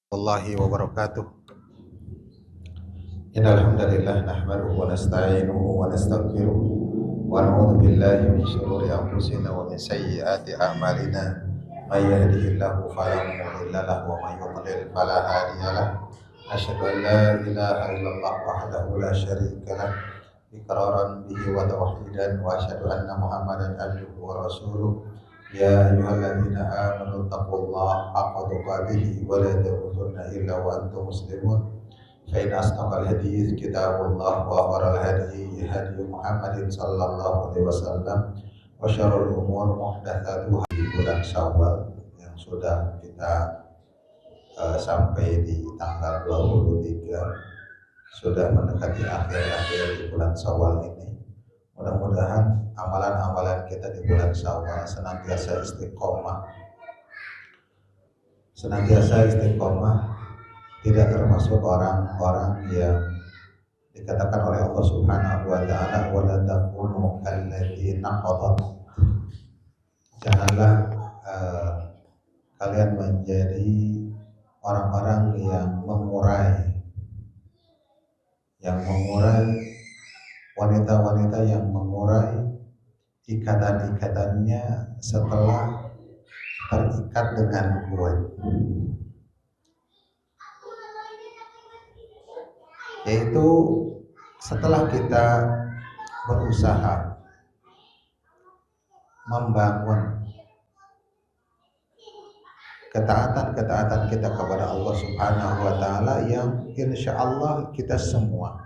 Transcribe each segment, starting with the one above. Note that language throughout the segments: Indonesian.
Wallahi wabarakatuh. Innal hamdalillah nahmaduhu wa nasta'inuhu wa nastaghfiruh wa na'udzu billahi min shururi anfusina wa min sayyiati a'malina. May yahdihillahu fala mudilla lahu wa may yudlil fala hadiya lahu. Asyhadu an la ilaha illallah wahdahu la syarika lah iqraran bihi wa tauhidan wa asyhadu anna Muhammadan abduhu wa rasuluh. Ya ayyuhalladzina amanu taqullaha haqqa tuqatih wa la tamutunna illa wa antum muslimun. Fa in asdaqal hadits kitabullah wa khairal hadi hadi Muhammadin sallallahu alaihi wasallam wa syarrul umur muhdatsatuha. Di bulan Syawal yang sudah kita sampai di tanggal 23, sudah mendekati akhir-akhir di bulan Syawal ini. Mudah-mudahan amalan-amalan kita di bulan Syawal senantiasa istiqomah, tidak termasuk orang-orang yang dikatakan oleh Allah Subhanahu wa taala wala takunu kalladzina qadat. Janganlah kalian menjadi orang-orang yang mengurai wanita-wanita yang mengurai ikatan-ikatannya setelah terikat dengan kuat, yaitu setelah kita berusaha membangun ketaatan kita kepada Allah Subhanahu wa taala yang insya Allah kita semua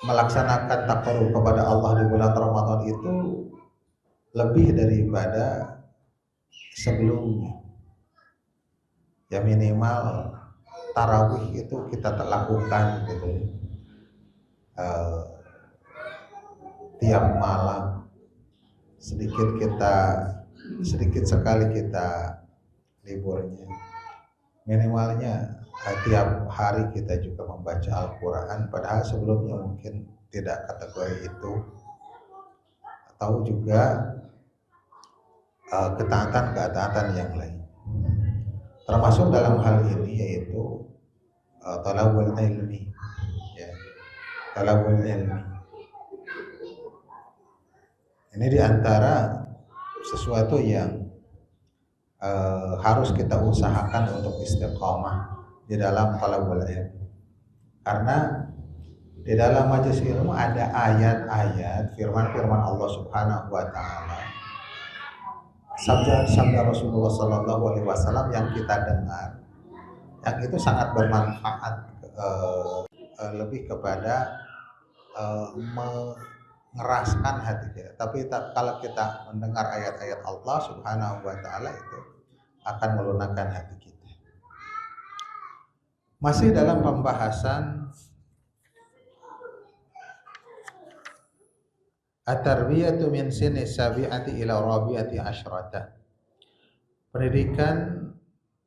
melaksanakan taqarrub kepada Allah di bulan Ramadan itu lebih daripada sebelumnya. Ya minimal tarawih itu kita lakukan gitu. Tiap malam sedikit sekali kita liburnya. Minimalnya tiap hari kita juga membaca Al-Quran, padahal sebelumnya mungkin tidak kategori itu, atau juga ketaatan yang lain. Termasuk dalam hal ini yaitu talabul ilmi, ya, talabul ilmi. Ini diantara sesuatu yang harus kita usahakan untuk istiqomah di dalam talabul ilmi, karena di dalam majelis ilmu ada ayat-ayat firman-firman Allah Subhanahu wa taala, sabda Rasulullah sallallahu alaihi wasallam yang kita dengar, yang itu sangat bermanfaat, lebih kepada mengeraskan hati kita. Tapi kalau kita mendengar ayat-ayat Allah Subhanahu wa taala itu akan melunakkan hati kita. Masih dalam pembahasan at-tarbiyatu min sinni sabi'ati ila rabi'ati asyrata. Pendidikan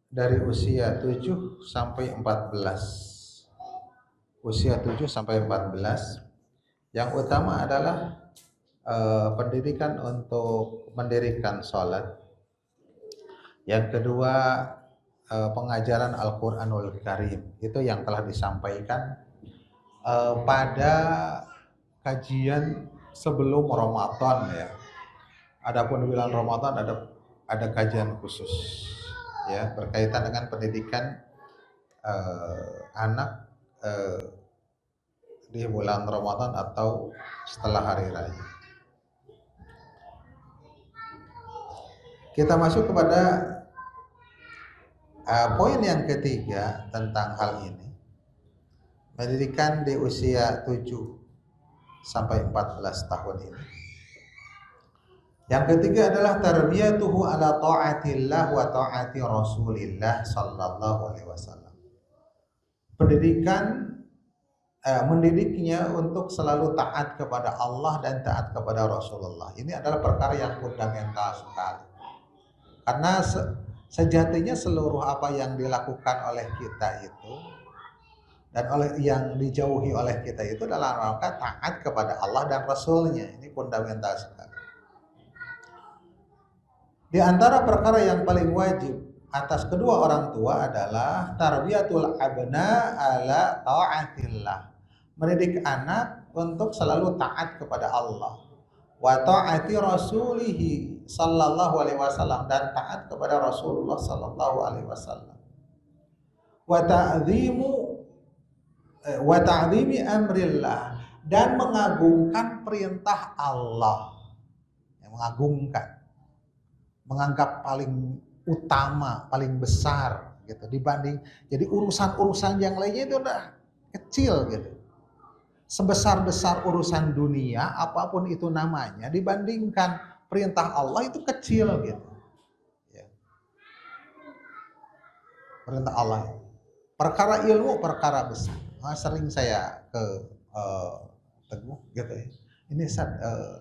dari usia 7 sampai 14. Usia 7 sampai 14. Yang utama adalah pendidikan untuk mendirikan sholat. Yang kedua, pengajaran Al-Quranul Karim. Itu yang telah disampaikan pada kajian sebelum Ramadan, ya. Adapun bulan Ramadan ada kajian khusus, ya, berkaitan dengan pendidikan anak di bulan Ramadan atau setelah hari raya. Kita masuk kepada poin yang ketiga tentang hal ini. Pendidikan di usia 7 sampai 14 tahun ini. Yang ketiga adalah tarbiyatuhu ala ta'atillah wa ta'ati Rasulillah sallallahu alaihi wasallam. Pendidikan mendidiknya untuk selalu taat kepada Allah dan taat kepada Rasulullah. Ini adalah perkara yang fundamental sekali. Karena sejatinya seluruh apa yang dilakukan oleh kita itu dan oleh yang dijauhi oleh kita itu dalam rangka taat kepada Allah dan Rasulnya. Ini fundamental sekali. Di antara perkara yang paling wajib atas kedua orang tua adalah tarbiyatul abna ala taatillah. Mendidik anak untuk selalu taat kepada Allah. Wa taati rasulihi sallallahu alaihi wasallam, dan taat kepada Rasulullah sallallahu alaihi wasallam. Wa ta'zimi amrillah, dan mengagungkan perintah Allah. Yang mengagungkan, menganggap paling utama, paling besar gitu dibanding, jadi urusan-urusan yang lainnya itu udah kecil gitu. Sebesar-besar urusan dunia apapun itu namanya dibandingkan perintah Allah itu kecil gitu. Ya. Perintah Allah. Perkara ilmu perkara besar. Sering saya ke Teguh gitu ya. Ini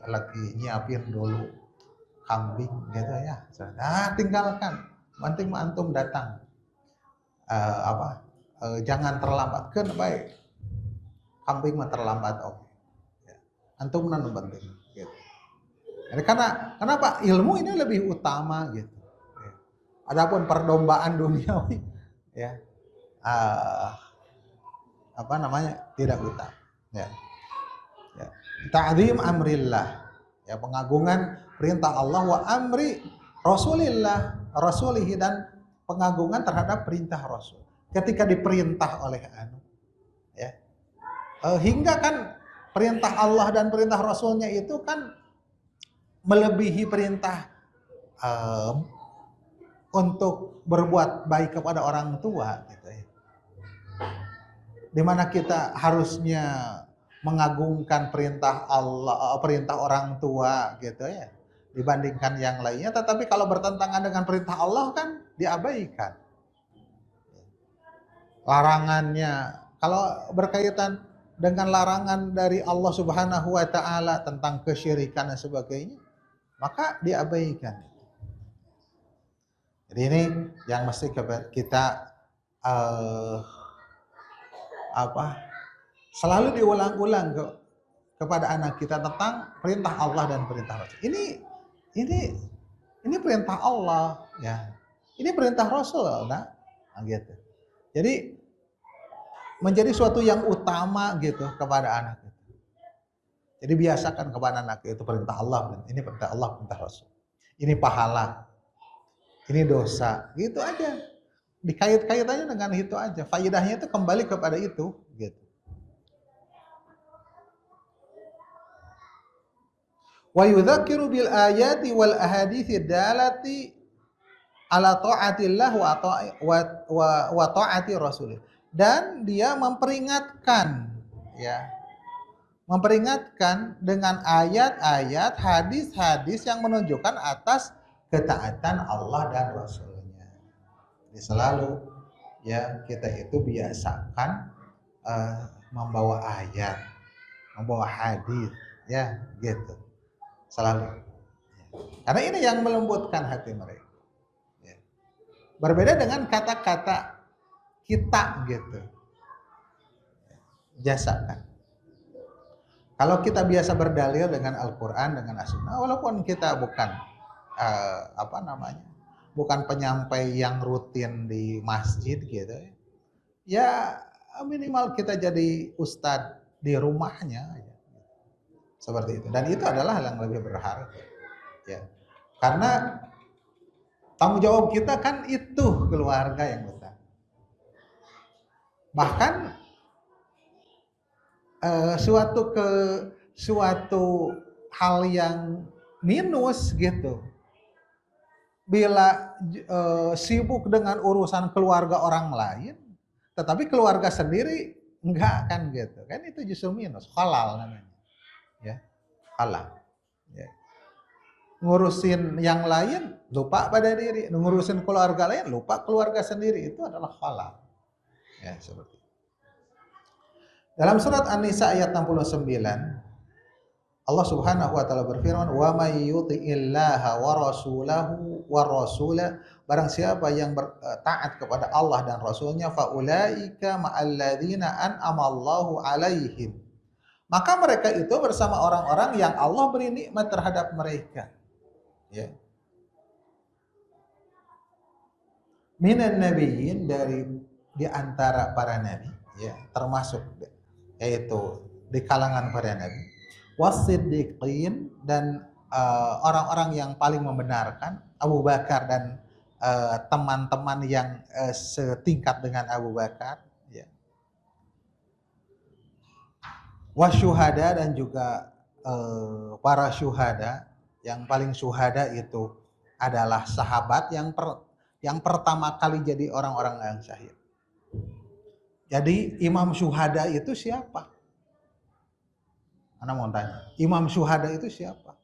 lagi nyiapin dulu kambing gitu ya. Tinggalkan. Penting antum datang. Jangan terlambat. Kan baik. Kambing mah terlambat Ya. Antum nan penting gitu. Jadi kenapa ilmu ini lebih utama gitu. Ya. Adapun perlombaan duniawi ya. Tidak utama ya. Ya. Ta'zim amrillah, ya, pengagungan perintah Allah, wa amri rasulihi, dan pengagungan terhadap perintah Rasul ketika diperintah oleh ya. Hingga kan perintah Allah dan perintah Rasulnya itu kan melebihi perintah untuk berbuat baik kepada orang tua gitu ya. Di mana kita harusnya mengagungkan perintah Allah, perintah orang tua gitu ya, dibandingkan yang lainnya. Tetapi kalau bertentangan dengan perintah Allah kan diabaikan. Larangannya, kalau berkaitan dengan larangan dari Allah Subhanahu wa Ta'ala tentang kesyirikan dan sebagainya, maka diabaikan. Jadi ini yang mesti kita selalu diulang-ulang kepada anak kita tentang perintah Allah dan perintah Rasul. Ini perintah Allah ya. Ini perintah Rasul, nah gitu. Jadi menjadi suatu yang utama gitu kepada anak itu. Jadi biasakan kepada anak itu perintah Allah, ini perintah Allah, perintah Rasul. Ini pahala, ini dosa, gitu aja. Dikait-kaitannya dengan itu aja. Faedahnya itu kembali kepada itu, gitu. Wa yudzakiru bil ayati wal ahadithi dalati ala ta'atillah wa ta'ati rasulih. Dan dia memperingatkan ya. Memperingatkan dengan ayat-ayat, hadis-hadis yang menunjukkan atas ketaatan Allah dan Rasulnya. Jadi selalu ya kita itu biasakan membawa ayat, membawa hadis, ya gitu. Selalu. Karena ini yang melembutkan hati mereka. Ya. Berbeda dengan kata-kata kita gitu. Jasakan. Kalau kita biasa berdalil dengan Al-Quran, dengan As-Sunnah, walaupun kita bukan bukan penyampai yang rutin di masjid gitu, ya minimal kita jadi ustadz di rumahnya, seperti itu. Dan itu adalah yang lebih berharga, ya. Karena tanggung jawab kita kan itu keluarga yang besar. Bahkan suatu hal yang minus gitu bila sibuk dengan urusan keluarga orang lain, tetapi keluarga sendiri enggak, kan gitu kan, itu justru minus. Halal namanya ya, halal ya. Ngurusin yang lain lupa pada diri, ngurusin keluarga lain lupa keluarga sendiri, itu adalah halal ya. Seperti dalam surat An-Nisa ayat 69, Allah Subhanahu wa taala berfirman, "Wa may yuti'illaha wa rasulahu wa rasula", barang siapa yang taat kepada Allah dan Rasulnya, fa ulaika ma'al ladzina an'ama Allahu 'alaihim, maka mereka itu bersama orang-orang yang Allah beri nikmat terhadap mereka. Ya. minan nabiyyin, dari di antara para nabi, ya, termasuk yaitu di kalangan para nabi, wasiddiqin, dan orang-orang yang paling membenarkan, Abu Bakar dan teman-teman yang setingkat dengan Abu Bakar, ya. Wasyuhada, dan juga para syuhada. Yang paling syuhada itu adalah sahabat yang pertama kali jadi orang-orang yang syahid. Jadi imam syuhada itu siapa? Ana mau tanya, imam syuhada itu siapa?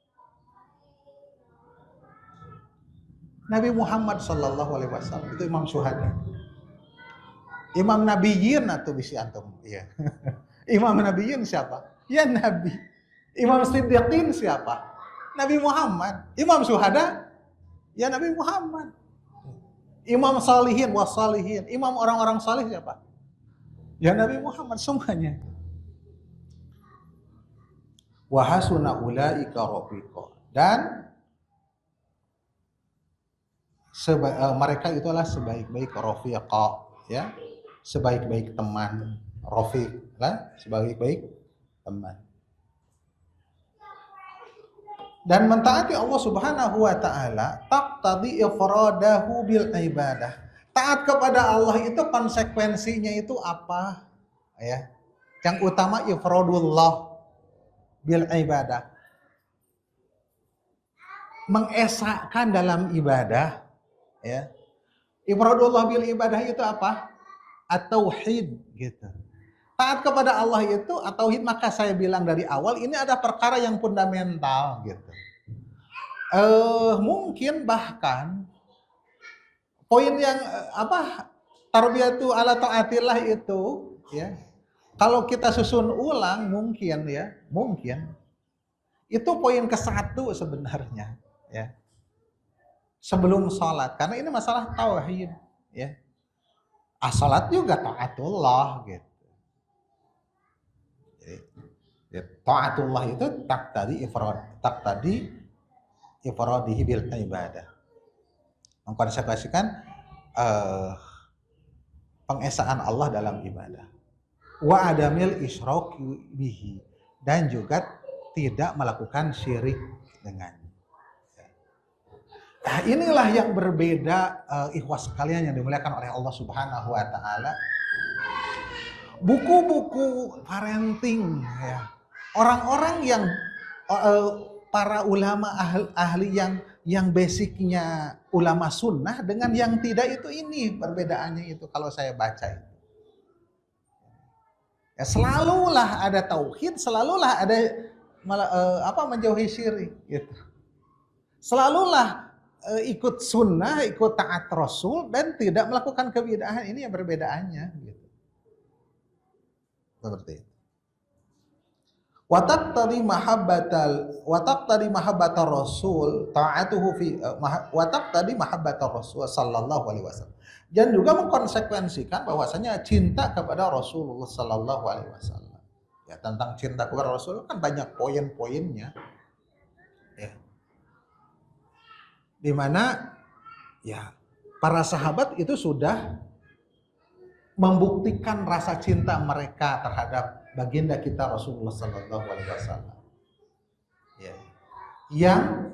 Nabi Muhammad sallallahu alaihi wasallam itu imam syuhada. Imam nabiyyin atau bisi antum, iya. Imam nabiyyin siapa? Ya Nabi. Imam siddiqin siapa? Nabi Muhammad. Imam syuhada? Ya Nabi Muhammad. Imam salihin wasalihin, imam orang-orang salih siapa? Ya Nabi Muhammad semuanya. Wa hasuna ulaika rafiqa, dan mereka itulah sebaik-baik rafiqa, ya, sebaik-baik teman. Rafiq lah, sebaik-baik teman. Dan mentaati Allah Subhanahu wa taala taqtadi ifradahu bil ibadah. Taat kepada Allah itu konsekuensinya itu apa? Ya. Yang utama ifradullah bil ibadah. Mengesahkan dalam ibadah, ya. Ifradullah bil ibadah itu apa? At-tauhid, gitu. Taat kepada Allah itu at-tauhid, maka saya bilang dari awal ini ada perkara yang fundamental, gitu. Mungkin bahkan poin yang tarbiyatu ala taatillah itu, ya, kalau kita susun ulang mungkin itu poin ke-1 sebenarnya, ya, sebelum sholat, karena ini masalah tauhid, ya. Salat juga taatullah, gitu. Jadi, taatullah itu taktadi ifradihi bil ibadah, mengkonsekuensikan pengesaan Allah dalam ibadah. Wa adamil isyraki bihi, dan juga tidak melakukan syirik dengannya. Nah, inilah yang berbeda, ikhwas sekalian yang dimuliakan oleh Allah Subhanahu wa taala. Buku-buku parenting, ya. Orang-orang yang para ulama ahli yang basicnya ulama sunnah dengan yang tidak, itu ini perbedaannya itu kalau saya baca itu. Ya, selalulah ada tauhid, selalulah ada menjauhi syirik, gitu. Selalulah ikut sunnah, ikut taat Rasul, dan tidak melakukan kebid'ahan. Ini yang perbedaannya, gitu. Seperti itu. Wataqtadi mahabbatar Rasul ta'atuhu fi wataqtadi mahabbatar Rasul sallallahu alaihi wasallam. Dan juga mengkonsekuensikan bahwasanya cinta kepada Rasulullah sallallahu alaihi wasallam. Ya, tentang cinta kepada Rasul kan banyak poin-poinnya. Ya. Di mana ya para sahabat itu sudah membuktikan rasa cinta mereka terhadap baginda kita Rasulullah sallallahu alaihi wasallam. Ya. Yang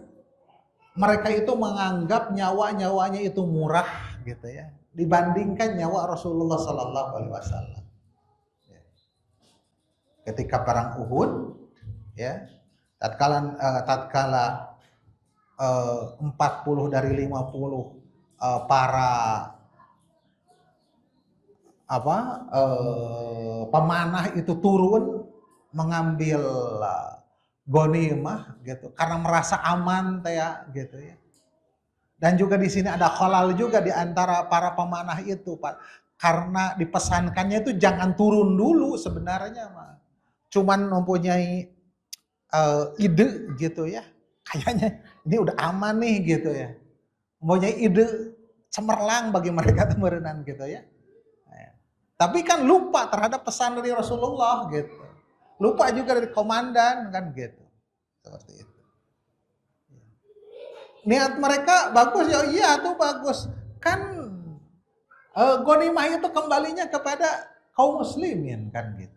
mereka itu menganggap nyawa-nyawanya itu murah, gitu ya, dibandingkan nyawa Rasulullah sallallahu alaihi wasallam. Ya. Ketika perang Uhud, ya, tatkala 40 dari 50 para pemanah itu turun mengambil ghanimah, gitu, karena merasa aman, gitu ya. Dan juga di sini ada khalal juga di antara para pemanah itu, Pak. Karena dipesankannya itu jangan turun dulu sebenarnya, Pak. Cuman mempunyai ide, gitu ya. Kayaknya ini udah aman nih, gitu ya. Mempunyai ide cemerlang bagi mereka temerenan, gitu ya. Tapi kan lupa terhadap pesan dari Rasulullah, gitu. Lupa juga dari komandan, kan, gitu. Seperti itu. Niat mereka bagus, ya iya tuh bagus. Kan Ghanimah itu kembalinya kepada kaum muslimin kan gitu.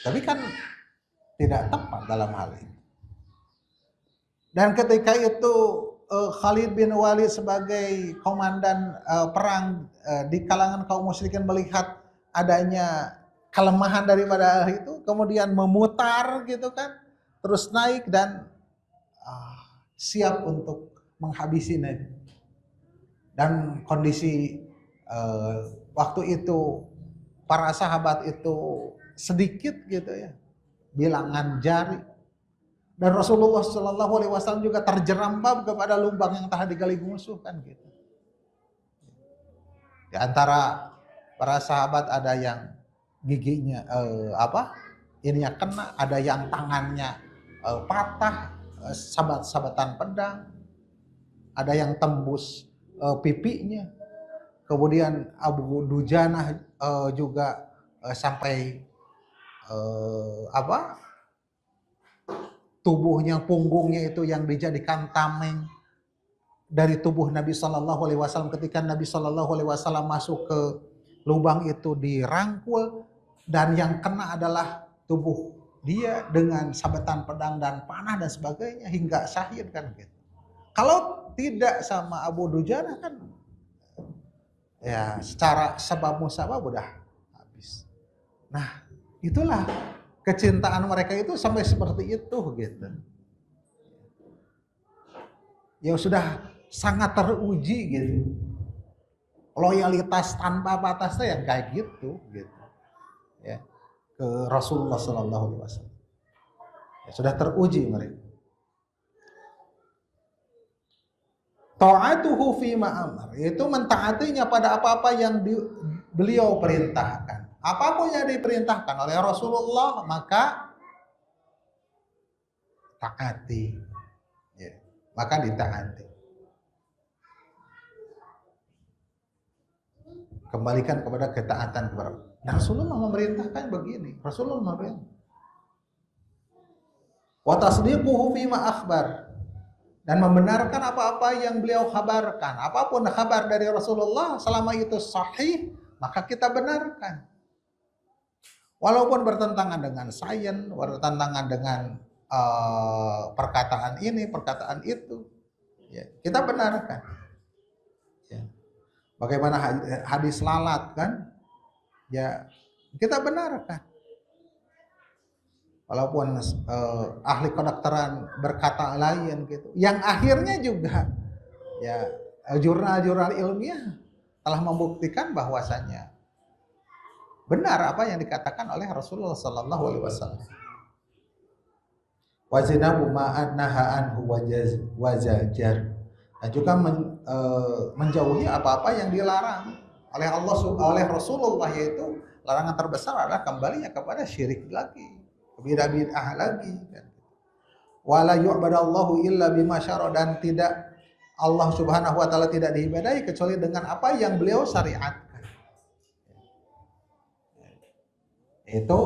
Tapi kan tidak tepat dalam hal ini. Dan ketika itu Khalid bin Walid sebagai komandan perang di kalangan kaum musyrikin melihat adanya kelemahan daripada itu, kemudian memutar gitu kan, terus naik dan siap untuk menghabisi Nabi. Dan kondisi waktu itu para sahabat itu sedikit gitu ya, bilangan jari. Dan Rasulullah Shallallahu Alaihi Wasallam juga terjerambab kepada lubang yang telah digali musuh kan gitu. Di antara para sahabat ada yang giginya ininya kena, ada yang tangannya patah, sabatan pedang, ada yang tembus pipinya. Kemudian Abu Dujanah juga sampai tubuhnya, punggungnya itu yang dijadikan tameng dari tubuh Nabi Shallallahu Alaihi Wasallam. Ketika Nabi Shallallahu Alaihi Wasallam masuk ke lubang itu dirangkul, dan yang kena adalah tubuh dia dengan sabetan pedang dan panah dan sebagainya hingga syahid kan gitu. Kalau tidak sama Abu Dujana kan ya secara sebab musabab udah habis. Nah, itulah kecintaan mereka itu sampai seperti itu gitu. Ya sudah sangat teruji gitu. Loyalitas tanpa batasnya yang kayak gitu. Ya, ke Rasulullah Sallallahu Alaihi Wasallam. Ya, sudah teruji mereka. Ta'atuhu fi ma'amar, yaitu mentaatinya pada apa-apa yang beliau perintahkan. Apapun yang diperintahkan oleh Rasulullah maka taati, ya, maka ditaati. Kembalikan kepada ketaatan kepada Allah. Dan Rasulullah memerintahkan begini. Rasulullah memerintah. Wa tasdiquhu fi ma akhbar, dan membenarkan apa-apa yang beliau kabarkan. Apapun kabar dari Rasulullah selama itu sahih, maka kita benarkan. Walaupun bertentangan dengan sains, bertentangan dengan perkataan ini, perkataan itu, ya, kita benarkan. Ya. Bagaimana hadis lalat kan? Ya, kita benarkan. Walaupun ahli kedokteran berkata lain gitu. Yang akhirnya juga ya jurnal-jurnal ilmiah telah membuktikan bahwasanya benar apa yang dikatakan oleh Rasulullah Sallallahu Alaihi Wasallam. Wajinabu ma'annaha anhu wajajar. Dan juga menjauhi apa-apa yang dilarang oleh Allah, oleh Rasulullah, yaitu larangan terbesar adalah kembalinya kepada syirik lagi, bid'ah lagi. Wala yu'badallahu illa bima syara, dan tidak Allah Subhanahu wa taala tidak diibadahi kecuali dengan apa yang beliau syariatkan. Itu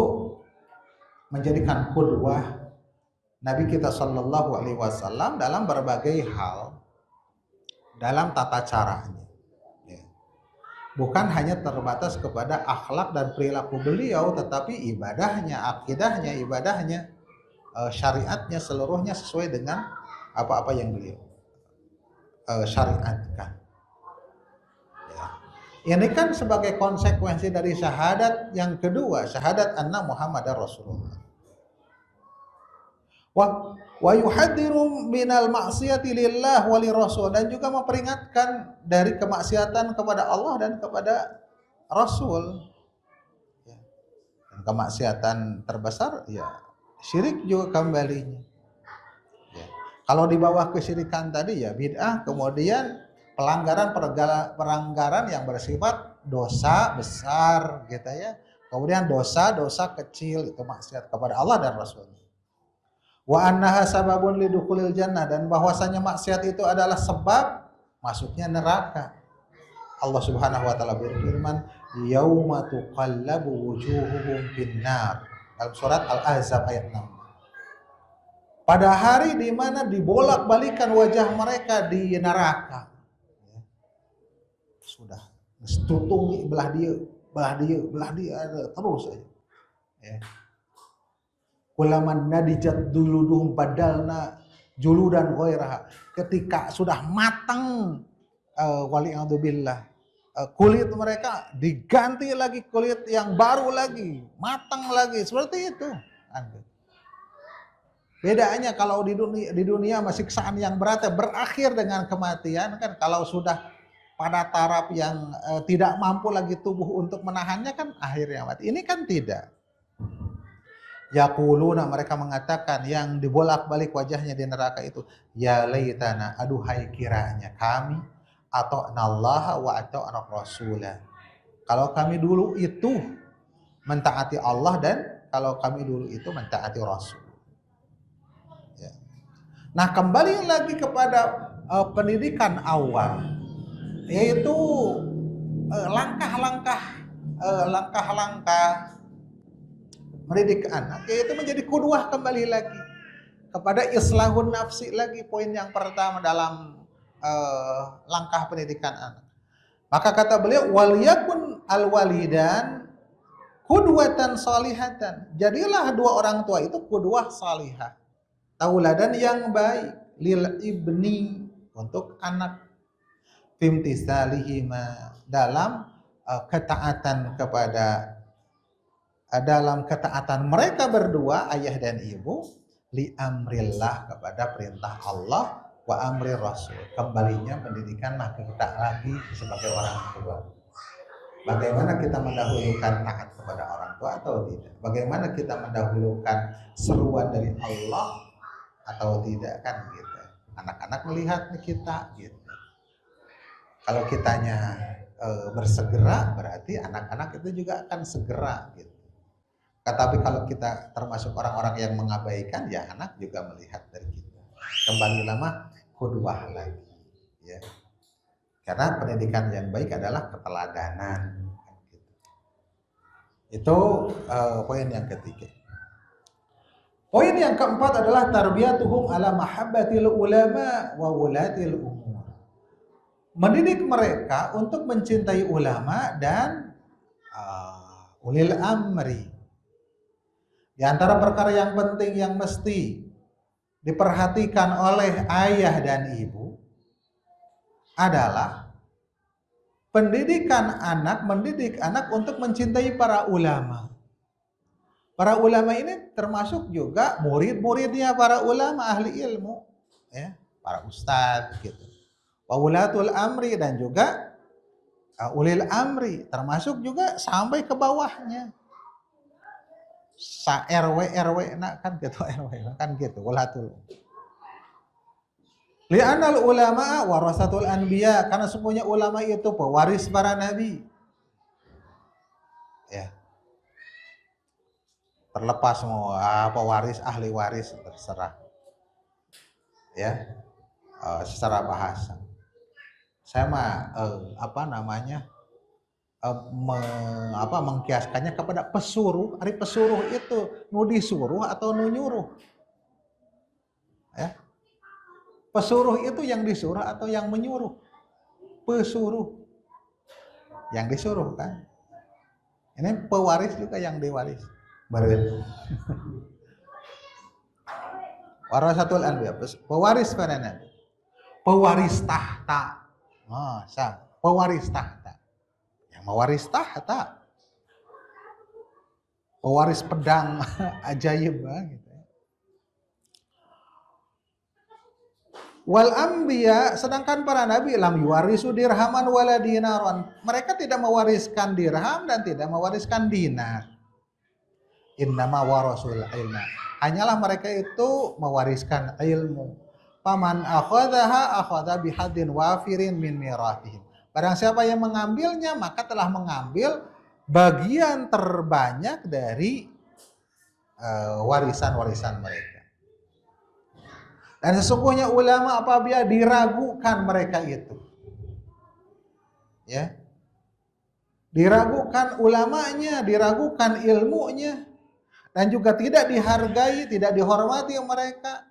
menjadikan qudwah Nabi kita Shallallahu Alaihi Wasallam dalam berbagai hal, dalam tata caranya. Bukan hanya terbatas kepada akhlak dan perilaku beliau, tetapi ibadahnya, akidahnya, ibadahnya, syariatnya seluruhnya sesuai dengan apa-apa yang beliau syariatkan. Ini kan sebagai konsekuensi dari syahadat yang kedua, syahadat anna Muhammadar Rasulullah. Wa yuhadziru minal ma'siyati lillah wa lirasul, dan juga memperingatkan dari kemaksiatan kepada Allah dan kepada Rasul. Dan kemaksiatan terbesar ya syirik juga kembalinya. Ya. Kalau di bawah kesyirikan tadi ya bid'ah, kemudian pelanggaran yang bersifat dosa besar gitu ya. Kemudian dosa-dosa kecil itu maksiat kepada Allah dan Rasul. Wa annaha sababun lidukhulil jannah, dan bahwasanya maksiat itu adalah sebab masuknya neraka. Allah Subhanahu wa taala berfirman, "Yauma tuqallabu wujuhuhum finnar." Dalam surat Al-Ahzab ayat 6. Pada hari di mana dibolak-balikan wajah mereka di neraka. sudah tutung belah dia, terus aja. Ya. Kulaman nadijat duluduhum badalna juludan ghairaha. Ketika sudah matang wali'adzubillah kulit mereka diganti lagi kulit yang baru lagi, matang lagi, seperti itu. Bedanya kalau di dunia masih siksaan yang berat berakhir dengan kematian kan. Kalau sudah pada taraf yang tidak mampu lagi tubuh untuk menahannya kan akhirnya mati. Ini kan tidak. Yaquluna, mereka mengatakan yang dibolak-balik wajahnya di neraka itu, ya laitana, aduhai kiranya kami ata'nallaha wa ata'na rasulah. Kalau kami dulu itu mentaati Allah dan kalau kami dulu itu mentaati Rasul. Ya. Nah, kembali lagi kepada pendidikan awal, yaitu langkah-langkah mendidik anak, yaitu menjadi qudwah, kembali lagi kepada islahun nafsi lagi, poin yang pertama dalam langkah pendidikan anak. Maka kata beliau, waliyakun alwalidan qudwatan salihatan. Jadilah dua orang tua itu qudwah salihah, tauladan yang baik lil ibni, untuk anak, fimtisalihima, dalam ketaatan mereka berdua, ayah dan ibu, li amrillah, kepada perintah Allah, wa amri rasul. Kembalinya pendidikan maka kita lagi sebagai orang tua. Bagaimana kita mendahulukan taat kepada orang tua atau tidak? Bagaimana kita mendahulukan seruan dari Allah atau tidak, kan gitu. Anak-anak melihat kita gitu. Kalau kitanya bersegera, berarti anak-anak itu juga akan segera gitu. Tapi kalau kita termasuk orang-orang yang mengabaikan, ya anak juga melihat dari kita. Kembali lama qudwah lagi, ya. Karena pendidikan yang baik adalah keteladanan. Itu poin yang ketiga. Poin yang keempat adalah tarbiyatuhum ala mahabbatil ulama wa wulatil umur. Mendidik mereka untuk mencintai ulama dan ulil amri. Di antara perkara yang penting yang mesti diperhatikan oleh ayah dan ibu adalah mendidik anak untuk mencintai para ulama. Para ulama ini termasuk juga murid-muridnya para ulama ahli ilmu, ya, para ustadz gitu. Wa ulatul amri, dan juga ulil amri, termasuk juga sampai ke bawahnya. Sa RW nak kan gitu, RW kan gitu, ulatul. Li'anal ulama warasatul anbiya, karena semuanya ulama itu pewaris para nabi. Ya. Terlepas mau pewaris, ahli waris, terserah. Ya. Secara bahasa. Saya mah mengkiaskannya kepada pesuruh. Ari pesuruh itu nu disuruh atau nu nyuruh? Ya. Pesuruh itu yang disuruh atau yang menyuruh? Pesuruh. Yang disuruh kan. Ini pewaris juga yang diwaris. Baru. Warasatul anbiya, pewaris para nabi. Pewaris tahta. Pewaris tahta. Yang mewaris tahta. Pewaris pedang ajaib gitu. Wal anbiya, sedangkan para nabi lam yuwarisu dirhaman wala dinaron. Mereka tidak mewariskan dirham dan tidak mewariskan dinar. Innama warasul ilma. Hanyalah mereka itu mewariskan ilmu. Paman akhadhaha akhadha bihadin wafirin min miratihim. Barang siapa yang mengambilnya maka telah mengambil bagian terbanyak dari warisan-warisan mereka. Dan sesungguhnya ulama apabila diragukan mereka itu, ya, diragukan ulamanya, diragukan ilmunya, dan juga tidak dihargai, tidak dihormati mereka,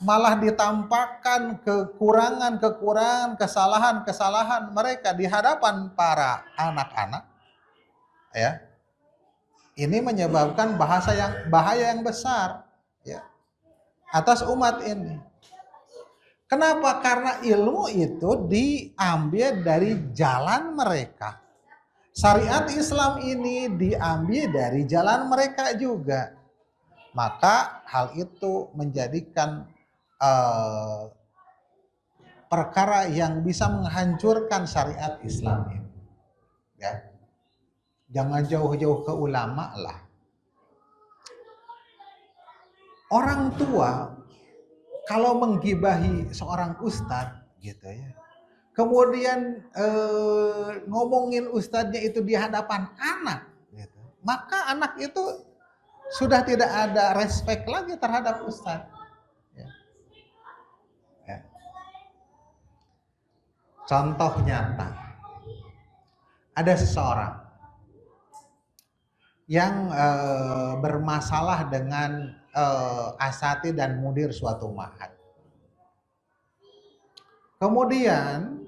malah ditampakkan kekurangan-kekurangan, kesalahan-kesalahan mereka di hadapan para anak-anak, ya. Ini menyebabkan bahaya yang besar, ya, atas umat ini. Kenapa? Karena ilmu itu diambil dari jalan mereka. Syariat Islam ini diambil dari jalan mereka juga. Maka hal itu menjadikan perkara yang bisa menghancurkan syariat Islam ini. Ya. Jangan jauh-jauh ke ulama lah. Orang tua kalau menggibahi seorang ustadz gitu ya, kemudian ngomongin ustadznya itu di hadapan anak gitu, maka anak itu sudah tidak ada respect lagi terhadap ustadz. Ya. Ya. Contoh nyata, ada seseorang yang bermasalah dengan asatidz dan mudir suatu ma'had. Kemudian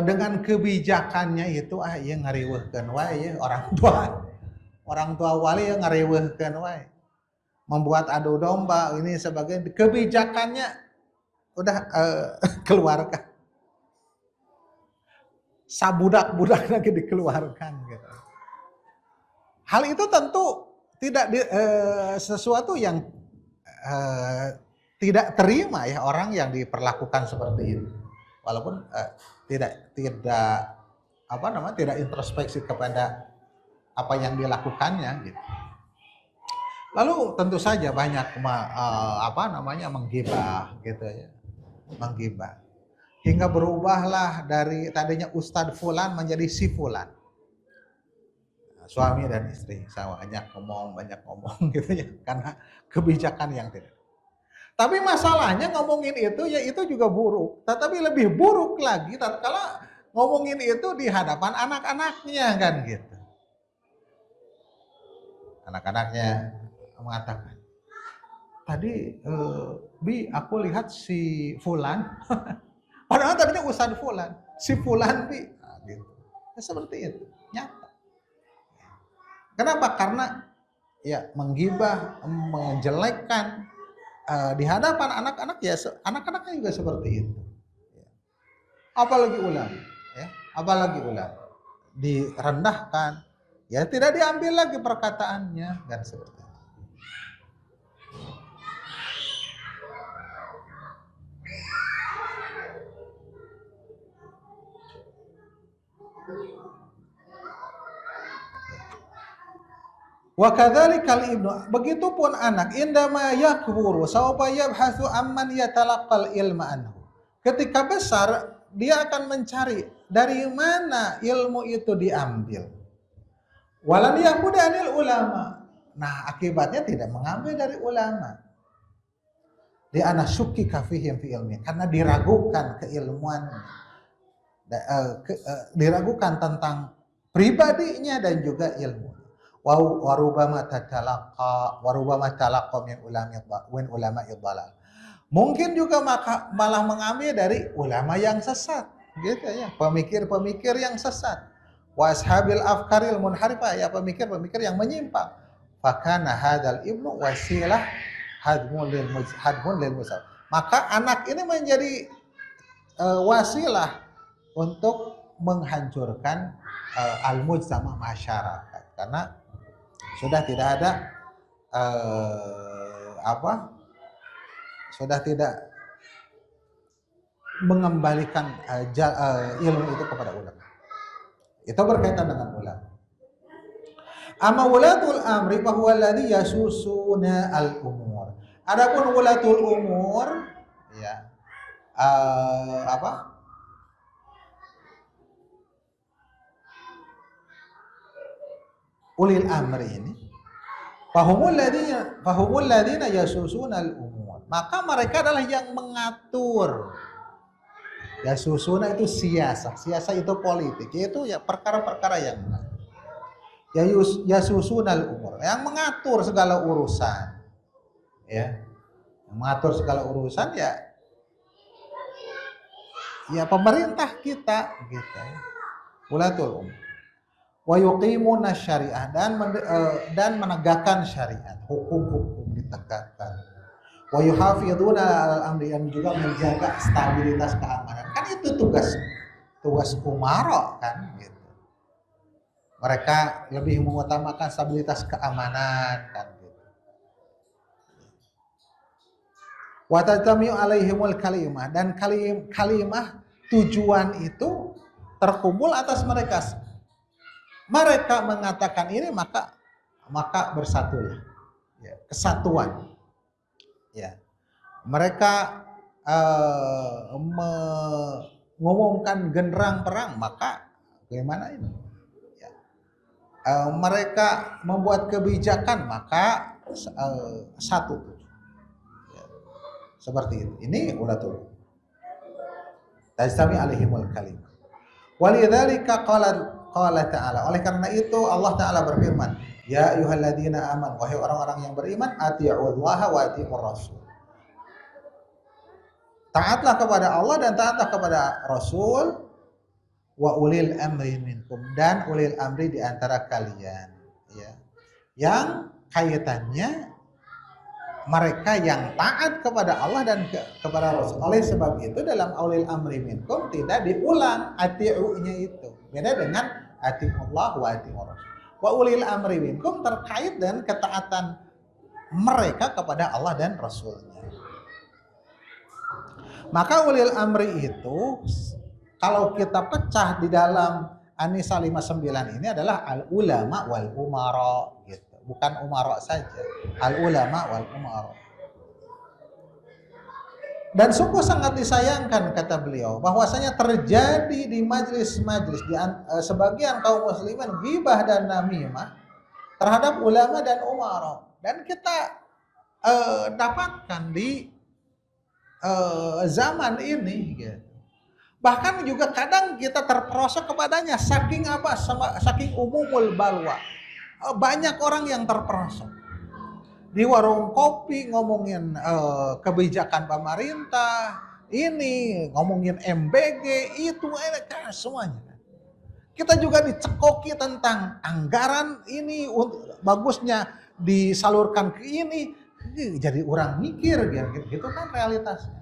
dengan kebijakannya itu ya ngariweuhkeun wae orang tua wali yang ngariweuhkeun wae, membuat adu domba ini sebagai kebijakannya udah keluarkan, sabudak-budak lagi dikeluarkan gitu. Hal itu tentu tidak sesuatu yang tidak terima ya orang yang diperlakukan seperti itu, walaupun tidak introspeksi kepada apa yang dilakukannya gitu. Lalu tentu saja banyak menggibah gitu ya, menggibah hingga berubahlah dari tadinya Ustadz Fulan menjadi si Fulan. Suami dan istri sama banyak ngomong gitu ya, karena kebijakan yang tidak. Tapi masalahnya ngomongin itu ya itu juga buruk, tetapi lebih buruk lagi tatkala ngomongin itu di hadapan anak-anaknya kan gitu. Anak-anaknya mengatakan, tadi Bi aku lihat si Fulan, padahal tadinya Ustadz Fulan, si Fulan Bi, nah, gitu. Ya, seperti itu nyata. Kenapa? Karena ya menggibah, menjelekkan di hadapan anak-anak, ya anak-anaknya juga seperti itu. Apalagi ulama, ya, apalagi ulama direndahkan, ya tidak diambil lagi perkataannya dan seperti itu. Wa kadzalikal ibnu, begitupun anak, indama yakburu sawfa yabhasu amman yatalaqqal ilma anhu. Ketika besar dia akan mencari dari mana ilmu itu diambil. Walan yakhud anil ulama. Nah, akibatnya tidak mengambil dari ulama. Di ana syukki kafihim fi ilmi, karena diragukan keilmuan, diragukan tentang pribadinya dan juga ilmu. Warubama talaqa min ulama idhalal. Mungkin juga malah mengambil dari ulama yang sesat, gitu ya, pemikir-pemikir yang sesat. Wa ashabil afkaril munharifah, ya pemikir-pemikir yang menyimpang. Fakana hadzal ibnu wasilah hadmun lil musab. Maka anak ini menjadi wasilah untuk menghancurkan al-mujtama, masyarakat, karena sudah tidak ada sudah tidak mengembalikan ilmu itu kepada ulama. Itu berkaitan dengan ulama. Amma wulatul amri fa huwa alladhi yasusuna al-umur. Adapun wulatul umur, ya, ulil amri ini, fahumul ladzina yasusunal umur, maka mereka adalah yang mengatur. Yasusuna itu siasa itu politik, yaitu ya perkara-perkara yang yasusunal umur, yang mengatur segala urusan, ya. mengatur segala urusan ya pemerintah kita gitu ya. Ulatul umur. Wa yuqimuna syariah dan menegakkan syariat, hukum-hukum ditegakkan. Wa yuhafizuna al-amri, yang juga menjaga stabilitas keamanan. Kan itu tugas umara kan gitu. Mereka lebih mengutamakan stabilitas keamanan kan gitu. Wa tatamiu alaihimul kalimah, dan kalimah tujuan itu terkumpul atas mereka. Mereka mengatakan ini maka bersatulah. Ya, kesatuan. Ya. Mereka mengumumkan genderang perang, maka bagaimana ini? Ya. Mereka membuat kebijakan, maka satu. Ya. Seperti itu. Ini ulatul. Tajtami alaihimul kalimah. Walidzalika qala ta'ala. Oleh karena itu Allah Ta'ala berfirman, ya ayyuhalladzina amanu, wahai orang-orang yang beriman, atii'ullaha wa atii'ur rasul. Taatlah kepada Allah dan taatlah kepada Rasul, wa ulil amri minkum, dan ulil amri di antara kalian, ya. Yang kaitannya mereka yang taat kepada Allah dan kepada Rasul. Oleh sebab itu dalam ulil amri minkum tidak diulang ati'u-nya itu. Beda dengan ati'ullah wa ati'ur rasul. Wa ulil amri minkum terkait dengan ketaatan mereka kepada Allah dan Rasulnya. Maka ulil amri itu kalau kita pecah di dalam An-Nisa 59 ini adalah al-ulama wal umara gitu. Bukan umara saja, al-ulama wal umara. Dan sungguh sangat disayangkan kata beliau bahwasanya terjadi di majlis-majlis di sebagian kaum muslimin ghibah dan namimah terhadap ulama dan umara, dan kita dapatkan di zaman ini gitu. Bahkan juga kadang kita terperosok kepadanya saking umumul balwa. Banyak orang yang terperosok. Di warung kopi ngomongin kebijakan pemerintah, ini ngomongin MBG, itu semuanya. Kita juga dicekoki tentang anggaran ini bagusnya disalurkan ke ini. Jadi orang mikir gitu kan realitasnya.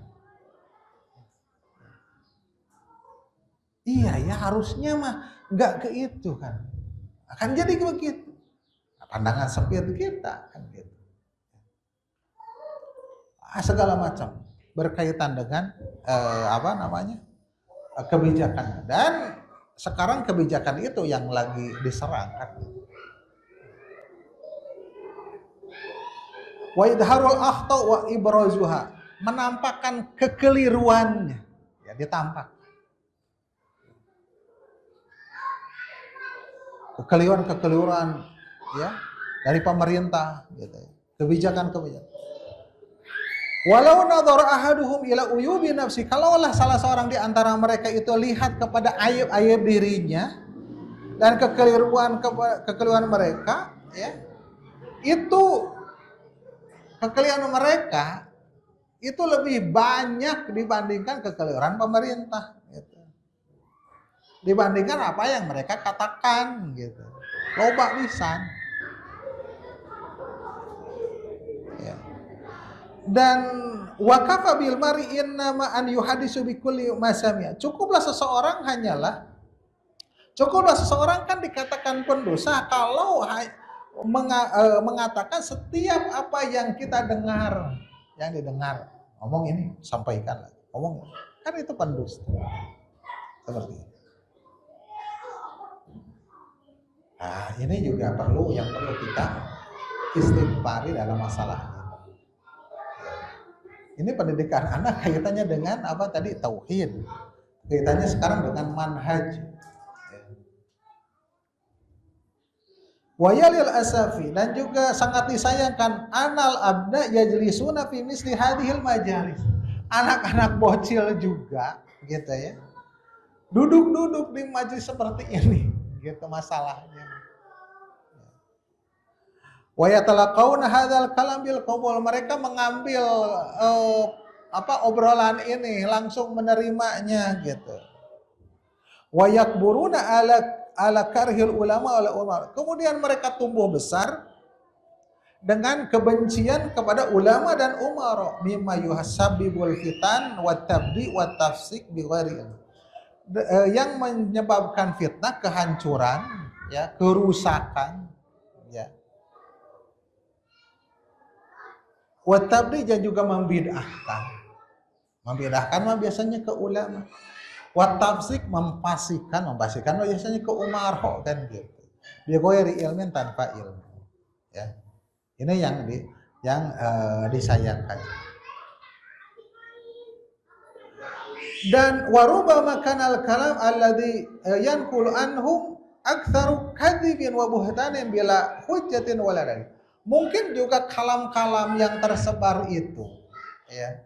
Iya ya, harusnya mah nggak ke itu kan. Akan jadi begitu. Pandangan sempit kita kan gitu. Segala macam berkaitan dengan kebijakan, dan sekarang kebijakan itu yang lagi diserang kan. Wa idharul akhta wa ibrazuha, menampakkan kekeliruannya, ya ditampak. Kekeliruan ya dari pemerintah gitu. Kebijakan. Walau nadhara ahaduhum ila uyubi nafsi, kalaulah salah seorang di antara mereka itu lihat kepada aib-aib dirinya dan kekeliruan mereka, ya. Itu kekeliruan mereka itu lebih banyak dibandingkan kekeliruan pemerintah gitu. Dibandingkan apa yang mereka katakan gitu. Loba pisan. Ya. Dan wakafa bil mar'i innama an yuhadisu bi kulli masami'a. Cukuplah seseorang kan dikatakan pendosa kalau mengatakan setiap apa yang kita dengar, yang didengar, ngomong ini sampaikan lagi, ngomong kan itu pendusta. Seperti itu. Nah, ini juga perlu kita istighfari dalam masalah ini. Ini pendidikan anak kaitannya dengan apa tadi, tauhid. Kaitannya sekarang dengan manhaj. Wayalil asafi, dan juga sangat disayangkan anal abna yajlisuna fi misli hadhil majalis. Anak-anak bocil juga gitu ya. Duduk-duduk di majelis seperti ini gitu masalahnya. Wa yatalaqawna hadzal kalam bil qabul, mereka mengambil obrolan ini langsung menerimanya gitu. Wa yakburuna ala karhil ulama wal umar, kemudian mereka tumbuh besar dengan kebencian kepada ulama dan umara, mimma yuhassabibul fitan wa tabdi wa tafsik bi ghairi ilm, yang menyebabkan fitnah, kehancuran, ya, kerusakan, ya. Wa tabdi, dan juga membid'ahkan. Membid'ahkan mah biasanya ke ulama. Wa tafsik, memfasikan biasanya ke umara kan gitu. Bi ghairi ilmin, tanpa ilmu, ya. Ini yang disayangkan. Dan warubama kanal kalam alladhi yanqulu anhum aktsaru kadzibin wa buhtanin bila hujjatin wala dalil. Mungkin juga kalam-kalam yang tersebar itu, ya,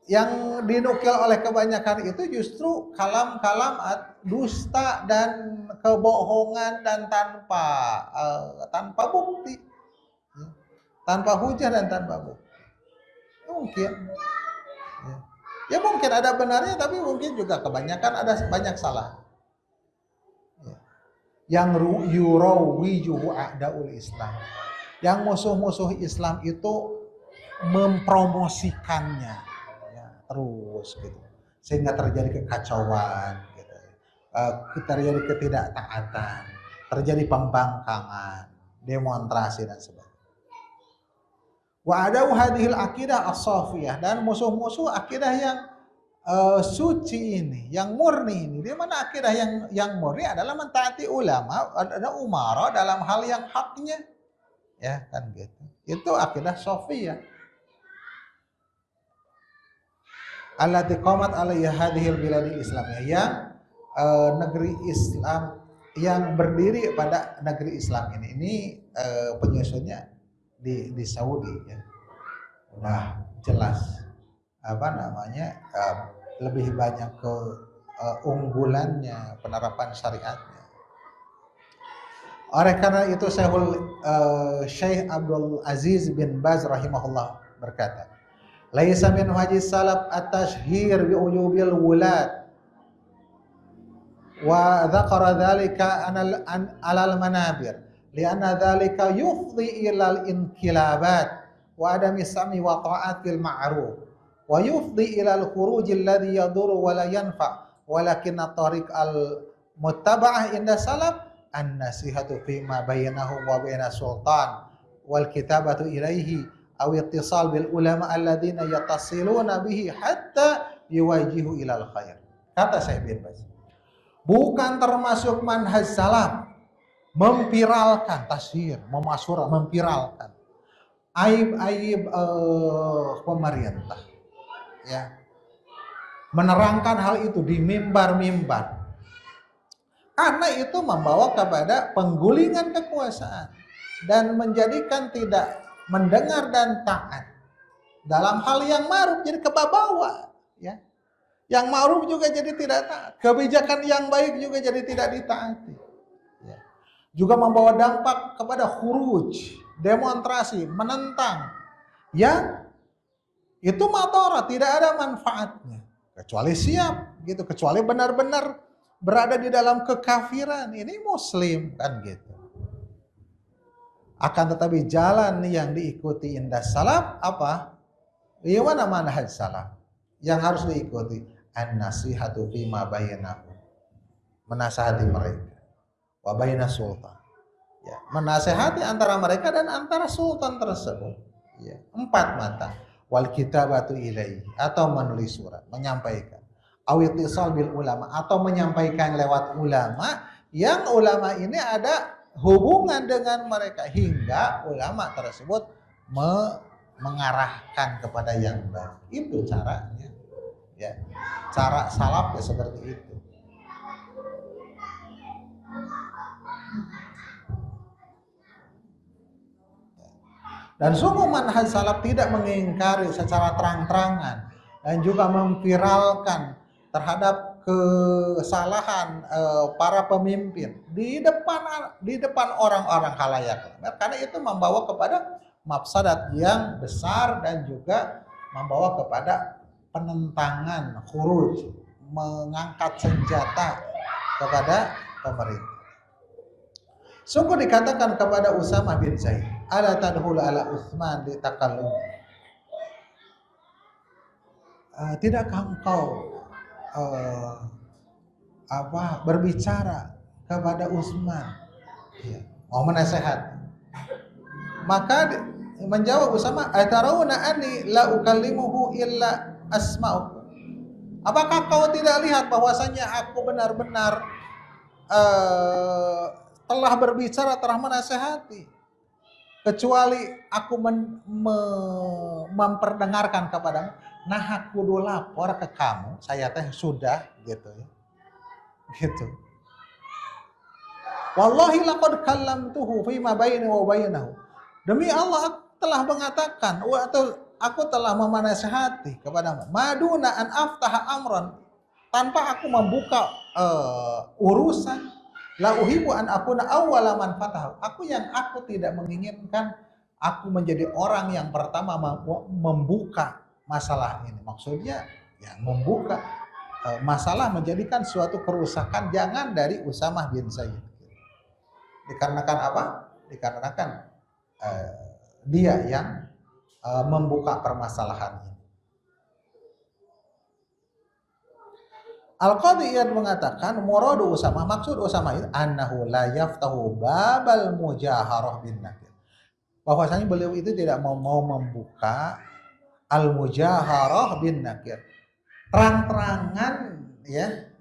yang dinukil oleh kebanyakan itu justru kalam-kalam dusta dan kebohongan dan tanpa bukti. Tanpa hujah dan tanpa bukti. Mungkin. Ya mungkin ada benarnya, tapi mungkin juga kebanyakan ada banyak salah. Ya. Yang yurawijuhu a'daul Islam. Yang musuh-musuh Islam itu mempromosikannya. Ya, terus gitu. Sehingga terjadi kekacauan, gitu. Terjadi ketidaktaatan, terjadi pembangkangan, demonstrasi dan sebagainya. Wa adau hadhil akidah as-safiyah, dan musuh-musuh akidah yang suci ini, yang murni ini. Di mana akidah yang murni adalah mentaati ulama, ada umara dalam hal yang haknya, ya kan gitu. Itu akidah safiyah. Allati qamat alaiha hadhil biladil islamiyah, yang negeri Islam yang berdiri pada negeri Islam ini penyusunnya di Saudi, ya. Udah jelas lebih banyak ke unggulannya penerapan syariatnya. Oleh karena itu Syekh Abdul Aziz bin Baz rahimahullah berkata, laisa min hajis salaf at-tashhir bi uyubil wulad wa dzakara dzalika alal manabir lianna dzalika yufdi ilal inqilabat wa adami sam'i wa ta'at fil ma'ruf wa yufdi ilal khuruj alladhi yadurru wa la yanfa, walakinna tariq al muttaba'ah inda salaf an-nasihatu fi ma bainahum wa baina sultan wal kitabatu ilaihi aw ittisal bil ulama alladziina yattasiluna bihi hatta yuwajihu ilal khair. Kata Syekh bin Baz, bukan termasuk manhaj salaf memviralkan, tasyhir, memviralkan aib-aib pemerintah, ya, menerangkan hal itu di mimbar-mimbar, karena itu membawa kepada penggulingan kekuasaan dan menjadikan tidak mendengar dan taat dalam hal yang ma'ruf jadi kebawa, ya. Yang ma'ruf juga jadi tidak taat, kebijakan yang baik juga jadi tidak ditaati, ya. Juga membawa dampak kepada khuruj, demonstrasi, menentang, yang itu madharat, tidak ada manfaatnya, kecuali siap gitu, kecuali benar-benar berada di dalam kekafiran, ini muslim kan gitu. Akan tetapi jalan yang diikuti indah salaf apa? Gimana manhaj salaf yang harus diikuti? An-nasihatu fima bainahu, menasihati mereka, wa baina sultan, ya, menasihati antara mereka dan antara sultan tersebut, ya. 4 mata. Wal kitabatu ilaihi, atau menulis surat, menyampaikan. Aw ittisal bil ulama, atau menyampaikan lewat ulama, yang ulama ini ada hubungan dengan mereka hingga ulama tersebut mengarahkan kepada yang baik. Itu caranya, ya. Cara salaf ya seperti itu. Dan sungguh manhaj salaf tidak mengingkari secara terang-terangan dan juga memviralkan terhadap kesalahan para pemimpin di depan orang-orang khalayak, karena itu membawa kepada mafsadat yang besar dan juga membawa kepada penentangan, khuruj, mengangkat senjata kepada pemerintah. Sungguh dikatakan kepada Usamah bin Zaid, ala tadhulu ala Utsman litakallum. Tidakkah engkau berbicara kepada Utsman, ya, mau menasihat? Maka menjawab Usamah, atarawna anni la ukallimuhu illa asma'u. Apakah kau tidak lihat bahwasanya aku benar-benar telah berbicara, telah menasehati, kecuali aku memperdengarkan kepadamu. Nah, aku dulu lapor ke kamu, saya teh sudah gitu ya. Gitu. Wallahi laqad kallamtuhu fima baini wa bainahu. Demi Allah, aku telah mengatakan atau aku telah memanasihati kepadamu, maduna an aftaha amran, tanpa aku membuka urusan, la uhibbu an akuna awwala man fatahu. Aku tidak menginginkan aku menjadi orang yang pertama membuka masalah ini. Maksudnya ya membuka masalah, menjadikan suatu kerusakan, jangan dari Usamah bin Zaid. Dikarenakan apa? Dikarenakan dia yang membuka permasalahan ini. Al-Qadhi Iyad mengatakan muradu Usamah, maksud Usamah itu annahu la yaftahu babal mujaharah bin nakir. Bahwasanya beliau itu tidak mau membuka al-mujaharah bin nakir. Terang-terangan ya.